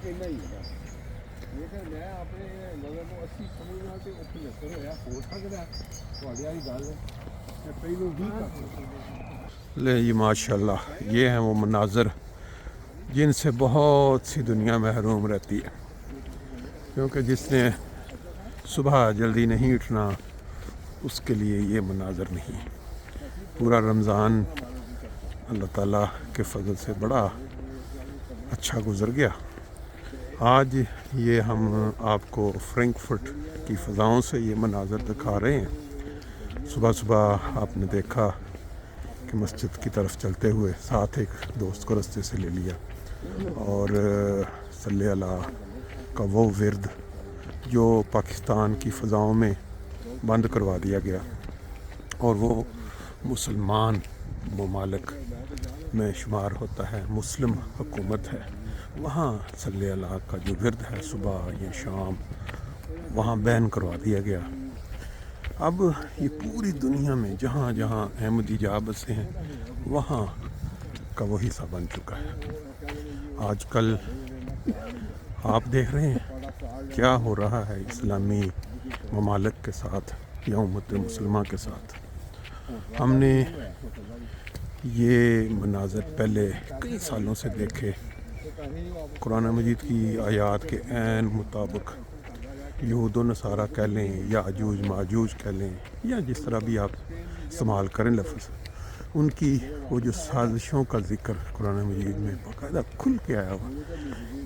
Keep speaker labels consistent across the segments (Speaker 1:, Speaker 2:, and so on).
Speaker 1: ਇੰਨਾ ਹੀ ਹੈ। ਜੇਕਰ ਮੈਂ ਆਪਣੇ ਨਜ਼ਰ ਨੂੰ 80 ਸਮਝਣਾ ਤੇ ਉਹ 75 ਹੋਇਆ ਹੋ ਸਕਦਾ ਤੁਹਾਡੀ ਵਾਲੀ ਗੱਲ ਤੇ ਪਹਿਲੋਂ 20 ਤੱਕ।
Speaker 2: لے جی ماشاءاللہ یہ ہیں وہ مناظر جن سے بہت سی دنیا محروم رہتی ہے، کیونکہ جس نے صبح جلدی نہیں اٹھنا اس کے لیے یہ مناظر نہیں۔ پورا رمضان اللہ تعالیٰ کے فضل سے بڑا اچھا گزر گیا۔ آج یہ ہم آپ کو فرینکفرٹ کی فضاؤں سے یہ مناظر دکھا رہے ہیں۔ صبح صبح آپ نے دیکھا کہ مسجد کی طرف چلتے ہوئے ساتھ ایک دوست کو رستے سے لے لیا، اور صلی اللہ کا وہ ورد جو پاکستان کی فضاؤں میں بند کروا دیا گیا اور وہ مسلمان ممالک میں شمار ہوتا ہے، مسلم حکومت ہے، وہاں صلی اللہ کا جو ورد ہے صبح یا شام وہاں بین کروا دیا گیا۔ اب یہ پوری دنیا میں جہاں جہاں احمدی جا بسے ہیں وہاں کا وہ حصہ بن چکا ہے۔ آج کل آپ دیکھ رہے ہیں کیا ہو رہا ہے اسلامی ممالک کے ساتھ یا امت مسلمہ کے ساتھ۔ ہم نے یہ مناظر پہلے کئی سالوں سے دیکھے، قرآن مجید کی آیات کے عین مطابق یہود و نصارہ کہہ لیں یا اجوج ماجوج کہہ لیں یا جس طرح بھی آپ استعمال کریں لفظ، ان کی وہ جو سازشوں کا ذکر قرآن مجید میں باقاعدہ کھل کے آیا ہوا،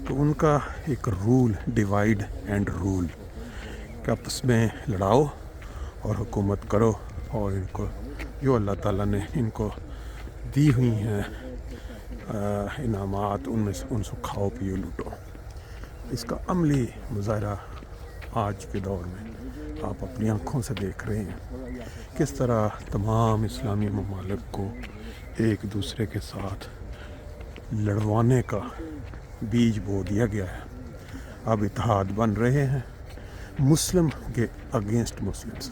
Speaker 2: تو ان کا ایک رول ڈیوائیڈ اینڈ رول کہ آپس میں لڑاؤ اور حکومت کرو، اور ان کو جو اللہ تعالیٰ نے ان کو دی ہوئی ہیں انعامات ان میں سے ان سے کھاؤ پیو لوٹو۔ اس کا عملی مظاہرہ آج کے دور میں آپ اپنی آنکھوں سے دیکھ رہے ہیں، کس طرح تمام اسلامی ممالک کو ایک دوسرے کے ساتھ لڑوانے کا بیج بو دیا گیا ہے۔ اب اتحاد بن رہے ہیں مسلم کے اگینسٹ مسلمس،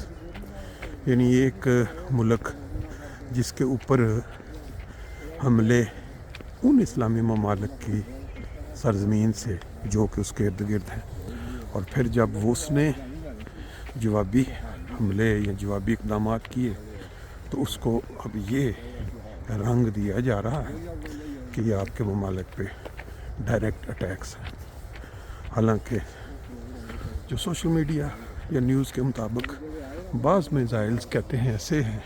Speaker 2: یعنی ایک ملک جس کے اوپر حملے ان اسلامی ممالک کی سرزمین سے جو کہ اس کے ارد گرد ہیں، اور پھر جب وہ اس نے جوابی حملے یا جوابی اقدامات کیے تو اس کو اب یہ رنگ دیا جا رہا ہے کہ یہ آپ کے ممالک پہ ڈائریکٹ اٹیکس ہیں۔ حالانکہ جو سوشل میڈیا یا نیوز کے مطابق بعض میزائلز کہتے ہیں ایسے ہیں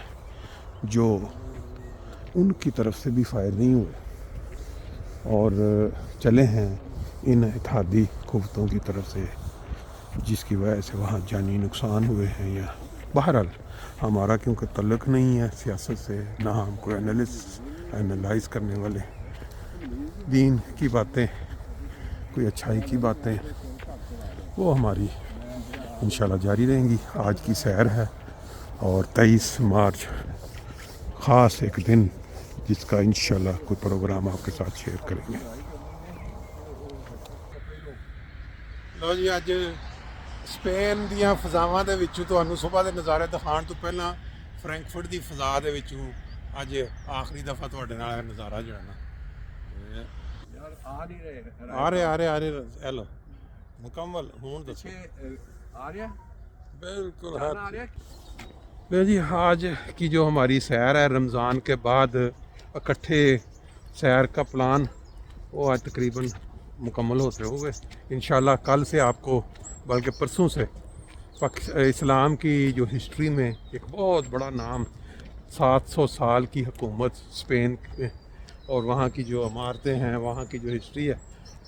Speaker 2: جو ان کی طرف سے بھی فائر نہیں ہوئے اور چلے ہیں ان اتحادی قوتوں کی طرف سے، جس کی وجہ سے وہاں جانی نقصان ہوئے ہیں۔ یا بہرحال ہمارا کیونکہ تعلق نہیں ہے سیاست سے، نہ ہم کوئی اینالائز کرنے والے، دین کی باتیں کوئی اچھائی کی باتیں وہ ہماری انشاءاللہ جاری رہیں گی۔ آج کی سیر ہے اور 23 مارچ خاص ایک دن جس کا انشاءاللہ کوئی پروگرام آپ کے ساتھ شیئر کریں گے۔
Speaker 3: لو جی اج سپین دیاں فضاواں دے وچوں تہانوں صبح دے نظارے دکھاؤਣ تو پہلاں فرینکفرٹ دی فضا دے وچوں اج آخری دفعہ تہاڈے نال نظارہ جڑا نا
Speaker 1: یار آ نہیں رہے
Speaker 3: آ رہے اے لو مکمل ہون دسو
Speaker 1: آ رہا
Speaker 3: بالکل
Speaker 1: آ رہا
Speaker 2: لے جی آج کی جو ہماری سیر ہے رمضان کے بعد اکٹھے سیر کا پلان وہ آج تقریباً مکمل ہوتے ہوئے انشاءاللہ کل سے آپ کو بلکہ پرسوں سے اسلام کی جو ہسٹری میں ایک بہت بڑا نام 700 سال کی حکومت اسپین میں اور وہاں کی جو عمارتیں ہیں وہاں کی جو ہسٹری ہے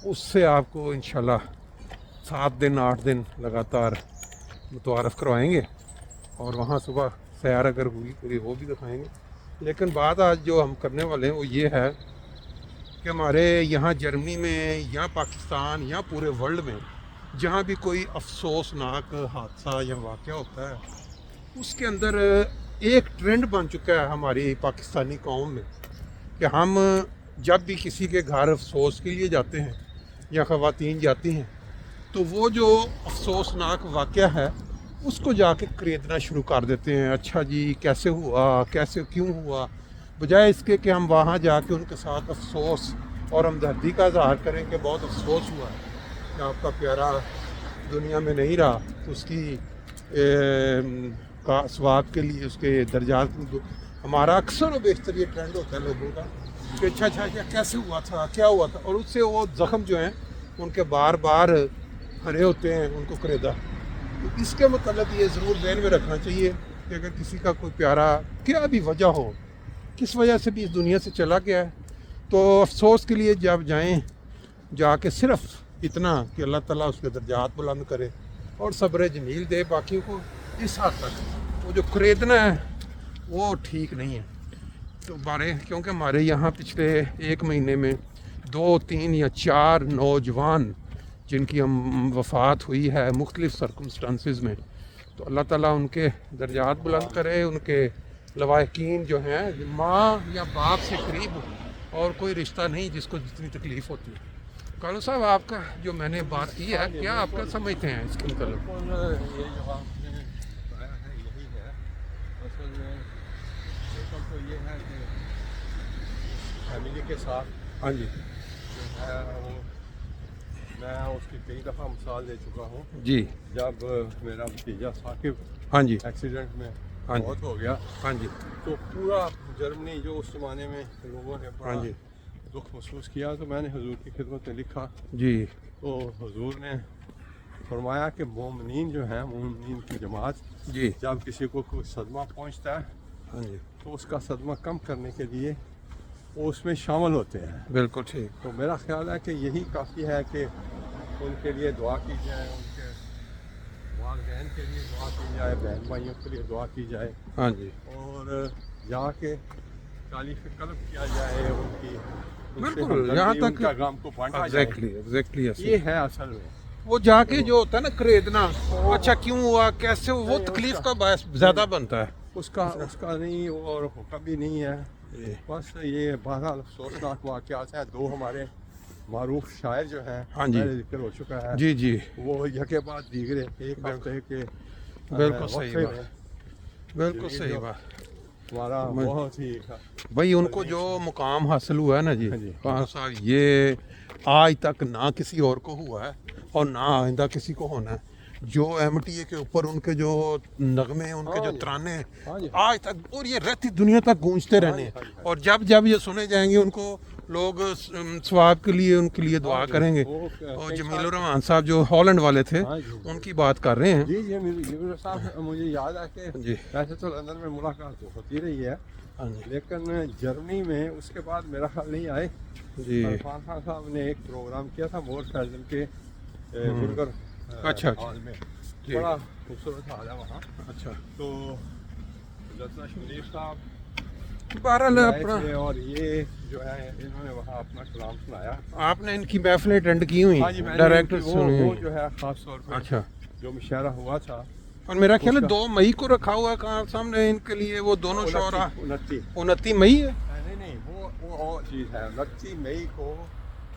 Speaker 2: اس سے آپ کو انشاءاللہ 7 دن 8 دن لگاتار متعارف کروائیں گے، اور وہاں صبح سیر اگر ہوئی پوری وہ بھی دکھائیں گے۔ لیکن بات آج جو ہم کرنے والے ہیں وہ یہ ہے کہ ہمارے یہاں جرمنی میں یا پاکستان یا پورے ورلڈ میں جہاں بھی کوئی افسوسناک حادثہ یا واقعہ ہوتا ہے اس کے اندر ایک ٹرینڈ بن چکا ہے ہماری پاکستانی قوم میں کہ ہم جب بھی کسی کے گھر افسوس کے لیے جاتے ہیں یا خواتین جاتی ہیں تو وہ جو افسوسناک واقعہ ہے اس کو جا کے خریدنا شروع کر دیتے ہیں۔ اچھا جی کیسے ہوا، کیسے کیوں ہوا، بجائے اس کے کہ ہم وہاں جا کے ان کے ساتھ افسوس اور ہمدردی کا اظہار کریں کہ بہت افسوس ہوا ہے،
Speaker 3: کہ آپ کا پیارا دنیا میں نہیں رہا تو اس کی کا ثواب کے لیے اس کے درجات ہمارا اکثر و بیشتر یہ ٹرینڈ ہوتا ہے لوگوں کا کہ اچھا کیسے ہوا تھا کیا ہوا تھا، اور اس سے وہ زخم جو ہیں ان کے بار بار ہرے ہوتے ہیں، ان کو کریدا. تو اس کے متعلق یہ ضرور ذہن میں رکھنا چاہیے کہ اگر کسی کا کوئی پیارا کیا بھی وجہ ہو، کس وجہ سے بھی اس دنیا سے چلا گیا ہے، تو افسوس کے لیے جب جائیں جا کے صرف اتنا کہ اللہ تعالیٰ اس کے درجات بلند کرے اور صبر جمیل دے باقیوں کو. اس حد تک وہ جو خریدنا ہے وہ ٹھیک نہیں ہے. تو کیونکہ ہمارے یہاں پچھلے 1 مہینے میں 2, 3 یا 4 نوجوان جن کی وفات ہوئی ہے مختلف سرکمسٹانسز میں، تو اللہ تعالیٰ ان کے درجات بلند کرے. ان کے لواحقین جو ہیں، ماں یا باپ سے قریب اور کوئی رشتہ نہیں جس کو جتنی تکلیف ہوتی ہے. کالو صاحب آپ کا جو میں نے بات کی ہے کیا آپ کا سمجھتے ہیں اس کے متعلق؟
Speaker 1: یہ جو آپ نے بتایا ہے یہی ہے. اصل میں تو یہ ہے کہ فیملی کے ساتھ
Speaker 3: ہاں جی
Speaker 1: جو ہے وہ میں اس کی کئی دفعہ مثال دے چکا ہوں.
Speaker 3: جی
Speaker 1: جب میرا بھتیجا ثاقب
Speaker 3: ہاں جی
Speaker 1: ایکسیڈنٹ میں
Speaker 3: ہاں جی
Speaker 1: موت ہو گیا
Speaker 3: ہاں جی
Speaker 1: تو پورا جرمنی جو اس زمانے میں لوگوں نے بڑا
Speaker 3: ہاں جی
Speaker 1: دکھ محسوس کیا. تو میں نے حضور کی خدمت میں لکھا
Speaker 3: جی
Speaker 1: تو حضور نے فرمایا کہ مومنین جو ہیں، مومنین کی جماعت،
Speaker 3: جی
Speaker 1: جب کسی کو کوئی صدمہ پہنچتا ہے
Speaker 3: ہاں جی
Speaker 1: تو اس کا صدمہ کم کرنے کے لیے وہ اس میں شامل ہوتے ہیں.
Speaker 3: بالکل ٹھیک.
Speaker 1: تو میرا خیال ہے کہ یہی کافی ہے کہ ان کے لیے دعا کی جائے، ان کے والدین کے لیے دعا کی جائے، بہن بھائیوں کے لیے دعا کی جائے،
Speaker 3: ہاں جی
Speaker 1: اور جا کے تعلیف قلب کیا جائے ان کی، ان سے
Speaker 3: بالکل،
Speaker 1: ہمدردی،
Speaker 3: یہاں
Speaker 1: ان
Speaker 3: تک
Speaker 1: کا غم کو بانٹا جائے.
Speaker 3: ایگزیکٹلی
Speaker 1: یہ ہے اصل میں.
Speaker 3: وہ جا کے جو ہوتا ہے نا خریدنا، اچھا کیوں ہوا کیسے ہوا، وہ
Speaker 1: نہیں،
Speaker 3: تکلیف
Speaker 1: اس
Speaker 3: کا باعث زیادہ بنتا ہے.
Speaker 1: اس کا نہیں اور حکم بھی نہیں ہے. بس یہ بہرحال افسوسناک واقعات ہیں. 2 ہمارے معروف شاعر جو ہیں،
Speaker 3: ہاں جی
Speaker 1: پہلے ذکر ہو چکا ہے،
Speaker 3: جی جی
Speaker 1: وہ یکے بعد دیگرے ایک ہفتے کے
Speaker 3: بالکل صحیح
Speaker 1: وقفے
Speaker 3: بات،
Speaker 1: میں
Speaker 3: بالکل صحیح بات.
Speaker 1: ہمارا بہت ہی
Speaker 3: بھائی ان کو جو مقام حاصل ہوا ہے نا جی
Speaker 1: ہاں جی.
Speaker 3: خان صاحب، یہ آج تک نہ کسی اور کو ہوا ہے اور نہ آئندہ کسی کو ہونا ہے. جو ایم ٹی اے کے اوپر ان کے جو نغمے ہیں، ان کے
Speaker 1: ہاں
Speaker 3: جو
Speaker 1: جی.
Speaker 3: ترانے ہیں
Speaker 1: ہاں جی.
Speaker 3: آج تک اور یہ رہتی دنیا تک گونجتے رہنے ہیں.
Speaker 1: ہاں جی.
Speaker 3: اور جب یہ سنے جائیں گے ان کو لوگ ثواب کے لیے ان کے لیے دعا کریں گے.
Speaker 1: وہ
Speaker 3: اور جمیل الرحمان صاحب جو ہالینڈ والے تھے
Speaker 1: ہاں جی.
Speaker 3: ان کی بات کر رہے ہیں.
Speaker 1: جی جی میرے صاحب مجھے یاد ہے کہ
Speaker 3: جی
Speaker 1: ویسے تو لندن میں ملاقات تو ہوتی رہی ہے،
Speaker 3: ہاں جی
Speaker 1: لیکن جرمنی میں اس کے بعد میرا خیال نہیں آئے.
Speaker 3: جی
Speaker 1: عرفان خان صاحب نے ایک پروگرام کیا تھا مور فیضن کے برگر
Speaker 3: اچھا
Speaker 1: ہال میں،
Speaker 3: جی
Speaker 1: بڑا خوبصورت حال ہے وہاں.
Speaker 3: اچھا
Speaker 1: تو لطنا شریف صاحب
Speaker 3: بہرحال
Speaker 1: آئے
Speaker 3: اپنا
Speaker 1: تھے اور یہ جو ہے انہوں نے وہاں اپنا کلام سنایا.
Speaker 3: آپ نے ان کی محفلیں اٹینڈ کی ہوئی
Speaker 1: ہاں جی، میں نے
Speaker 3: ڈائریکٹر
Speaker 1: وہ جو ہے خاص طور پہ
Speaker 3: اچھا.
Speaker 1: جو مشاعرہ ہوا تھا
Speaker 3: اور میرا خیال ہے
Speaker 1: اس کا
Speaker 3: 2 مئی کو رکھا ہوا ہے کہاں سامنے ان کے لیے، وہ دونوں شعرا
Speaker 1: 29
Speaker 3: مئی ہے.
Speaker 1: نہیں وہ اور چیز ہے. 29 مئی کو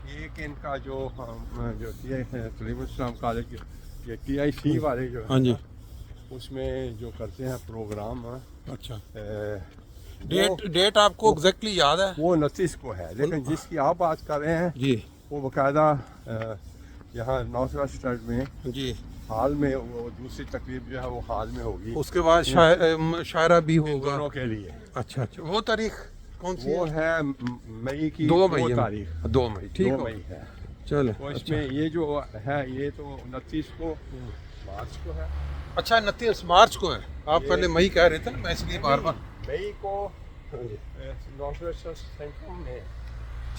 Speaker 1: ایک ان کا جو سلیم السلام کالج یہ ٹی آئی سی والے جو
Speaker 3: ہاں جی
Speaker 1: اس میں جو کرتے ہیں پروگرام،
Speaker 3: اچھا ڈیٹ آپ کو ایگزیکٹلی یاد ہے؟
Speaker 1: وہ 29 کو ہے، لیکن جس کی آپ بات کر رہے ہیں
Speaker 3: جی
Speaker 1: وہ باقاعدہ یہاں نارتھ ویسٹ اسٹیٹ میں
Speaker 3: جی
Speaker 1: حال میں وہ دوسری تقریب جو ہے وہ حال میں ہوگی.
Speaker 3: اس کے بعد شاعرہ بھی ہوگا
Speaker 1: دونوں کے لیے.
Speaker 3: اچھا وہ تاریخ کون سی
Speaker 1: وہ ہے مئی کی
Speaker 3: 2 مئی
Speaker 1: تاریخ.
Speaker 3: 2 مئی ٹھیک
Speaker 1: 2
Speaker 3: ہے.
Speaker 1: مئی ہے.
Speaker 3: چلے
Speaker 1: تو اس میں یہ جو ہے یہ تو 29 کو مارچ کو ہے.
Speaker 3: اچھا 29 مارچ کو ہے. آپ پہلے مئی کہہ رہے تھے نا، میں اس لیے بار بار
Speaker 1: مئی کو نارتھ ویسٹ سینٹر میں.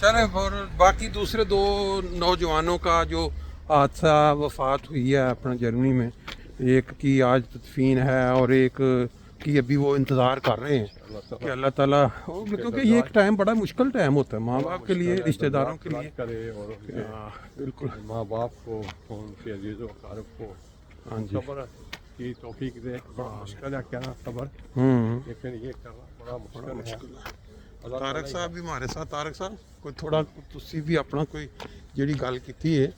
Speaker 3: چلے. اور باقی دوسرے 2 نوجوانوں کا جو حادثہ وفات ہوئی ہے اپنا جرمنی میں، ایک کی آج تدفین ہے اور ایک کی ابھی وہ انتظار کر رہے ہیں کہ اللہ تعالیٰ، کیونکہ یہ ایک ٹائم بڑا مشکل ٹائم ہوتا ہے ماں باپ کے لیے، رشتہ داروں کے لیے.
Speaker 1: کرے اور ان کے
Speaker 3: بالکل
Speaker 1: ماں باپ کو، ان کے عزیز و اقارب کو
Speaker 3: ہاں جی
Speaker 1: صبر کی توفیق دے. بڑا مشکل ہے کہنا صبر، لیکن یہ کرنا بڑا مشکل ہے.
Speaker 3: طارق صاحب بھی ہمارے ساتھ. طارق صاحب کوئی تھوڑا تسی بھی اپنا کوئی جیڑی گل کیتی ہے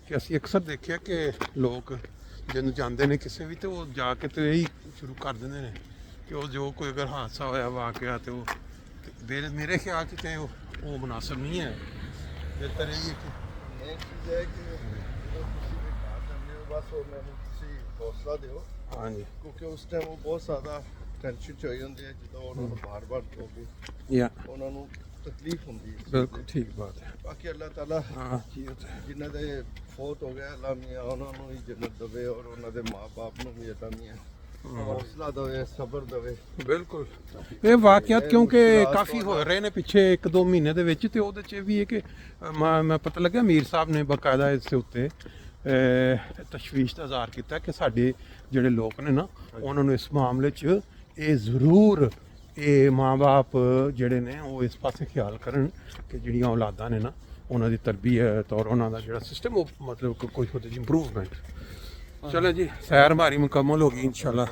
Speaker 3: کہ اسی اکثر دیکھیا کہ لوگ جن جاندے نے کسے بھی تو وہ جا کے تو یہی شروع کر دیندے نے کہ وہ جو کوئی اگر حادثہ ہویا واقعہ تو میرے خیال سے وہ مناسب نہیں ہے. بہتر یہی ہے کہ
Speaker 4: ਉਹਨਾਂ ਨੂੰ ਤੁਸੀਂ ਹੌਸਲਾ ਦਿਓ,
Speaker 2: ਹਾਂਜੀ
Speaker 4: ਕਿਉਂਕਿ ਉਸ ਟਾਈਮ ਉਹ ਬਹੁਤ ਜ਼ਿਆਦਾ ਟੈਨਸ਼ਨ 'ਚ ਹੋਏ ਹੁੰਦੇ ਆ, ਜਦੋਂ ਉਹਨਾਂ ਨੂੰ ਬਾਰ-ਬਾਰ ਕਹੋਗੇ
Speaker 2: ਯਾ
Speaker 4: ਉਹਨਾਂ ਨੂੰ ਤਕਲੀਫ ਹੁੰਦੀ ਹੈ।
Speaker 2: ਬਿਲਕੁਲ ਠੀਕ ਬਾਤ ਹੈ।
Speaker 4: ਬਾਕੀ ਅੱਲਾਹ ਤਾਲਾ
Speaker 2: ਹਾਂ ਜੀ ਉਹ ਤਾਂ ਹੈ।
Speaker 4: ਜਿਨ੍ਹਾਂ ਦੇ ਫੌਤ ਹੋ ਗਿਆ, ਅੱਲਾਹ ਮੀਆਂ ਉਹਨਾਂ ਨੂੰ ਹੀ ਜੰਨਤ ਦੇਵੇ, ਔਰ ਉਹਨਾਂ ਦੇ ਮਾਂ-ਬਾਪ ਨੂੰ ਵੀ ਅੱਲਾਹ ਮੀਆਂ ਹੌਸਲਾ ਦੇਵੇ, ਸਬਰ ਦੇਵੇ।
Speaker 2: ਬਿਲਕੁਲ ਇਹ ਵਾਕਿਆਤ ਕਿਉਂਕਿ ਕਾਫੀ ਹੋ ਰਹੇ ਨੇ ਪਿੱਛੇ 1-2 ਮਹੀਨੇ ਦੇ ਵਿੱਚ, ਤੇ ਉਹਦੇ 'ਚ ਇਹ ਵੀ ਹੈ ਕਿ ਮੈਂ ਪਤਾ ਲੱਗਿਆ ਮੀਰ ਸਾਹਿਬ ਨੇ ਬਾਕਾਇਦਾ ਇਸ ਦੇ ਉੱਤੇ ਤਸ਼ਵੀਸ਼ ਦਾ ਇਜ਼ਹਾਰ ਕੀਤਾ ਕਿ ਸਾਡੇ ਜਿਹੜੇ ਲੋਕ ਨੇ ਨਾ, ਉਹਨਾਂ ਨੂੰ ਇਸ ਮਾਮਲੇ 'ਚ ਇਹ ਜ਼ਰੂਰ ਇਹ ਮਾਂ-ਬਾਪ ਜਿਹੜੇ ਨੇ ਉਹ ਇਸ ਪਾਸੇ ਖਿਆਲ ਕਰਨ ਕਿ ਜਿਹੜੀਆਂ ਔਲਾਦਾਂ ਨੇ ਨਾ, ਉਹਨਾਂ ਦੀ ਤਰਬੀਅਤ ਔਰ ਉਹਨਾਂ ਦਾ ਜਿਹੜਾ ਸਿਸਟਮ ਉਹ ਮਤਲਬ ਕਿ ਕੋਈ ਉਹਦੇ 'ਚ ਇੰਪਰੂਵਮੈਂਟ। ਚਲੋ ਜੀ, ਸੈਰ ਹਮਾਰੀ ਮੁਕੰਮਲ ਹੋ ਗਈ ਇੰਸ਼ਾਅੱਲਾਹ।